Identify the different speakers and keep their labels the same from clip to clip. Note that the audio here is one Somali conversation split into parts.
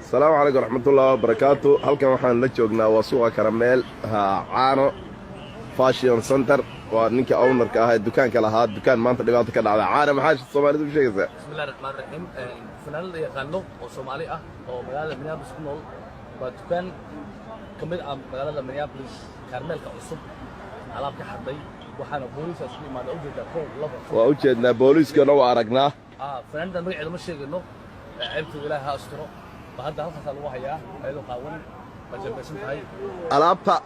Speaker 1: السلام عليكم ورحمة الله وبركاته. halkan waxaan la joognaa waa suuqa karameel caano fashion center waa ninka ownerka ah ee dukaanka lahaa dukaan maanta dhibaato ka dhacday caana maxaa Soomaalidu u sheegaysaa
Speaker 2: bismillaahir rahmaanir rahiim fanaanada yaqaano oo Soomaali ah oo magaalada Minneapolis ku nool waa dukaan kamid ah magaalada Minneapolis karmeelka cusub alaab ka xaday waxaana booliiska isku imaada u jeedaa koob laba
Speaker 1: waa u jeednaa booliiskana waa aragnaa
Speaker 2: fanaanada magaceeda ma sheegano ceebtu Ilaahay ha asturo hadda halkaas lagu hayaa ayadoo qaawan majabeysan tahay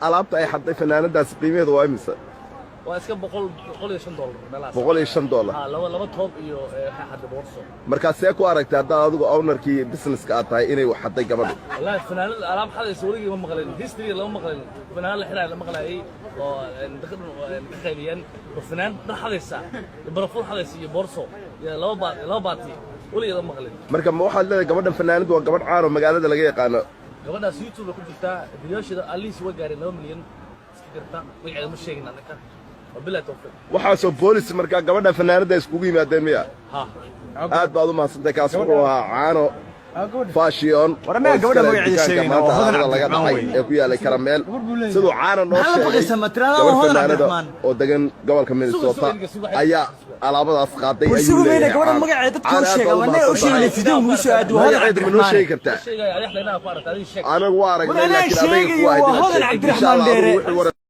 Speaker 2: alaabta ay xaday fanaanadaas qiimaheedu waa imisa waa iska $105 meelahaas
Speaker 1: $105
Speaker 2: laba toob iyo waxa xaday boorso
Speaker 1: marka see ku aragtay hadda adigu ownerkii businesska aad tahay inay wax xaday gabadhu
Speaker 2: wallahi fanaanada alaab xadaysa waligeed ma maqleen history lama maqleen fanaan la xiraa la maqlaayay oo dadkan xaqeeyeen fanaan xadaysa barafur xadaysa iyo boorso iyo laba baati waligeed ma maqleen
Speaker 1: marka ma waxaad leedahay gabadhan fanaanadu waa gabadh caan oo magaalada laga yaqaano
Speaker 2: gabadhaas YouTube ku jirta videoshada aliis waa gaareen 2 milyan iska jirta magaceeda ma sheegin anaka wabillahi tawfiiq
Speaker 1: waxaasoo boolis marka gabadha fanaanada iskugu yimaadeen miya aad baad u mahadsantahay kaas wuxuu ahaa caano fashion
Speaker 3: warama gabadha magaceeda sheegayna oo hodan
Speaker 1: laga dhacay ee ku yaalay karameel sidoo caano noo sheegay oo degan gobolka Minnesota ayaa alaabadaas qaaday
Speaker 3: ayuu leeyahay gabadha magaceeda dadku sheegay wana u sheegay video ugu soo aad
Speaker 1: magaceeda ma noo sheegi kartaa anagu waa aragnay laakiin adiga ku waayay insha Allah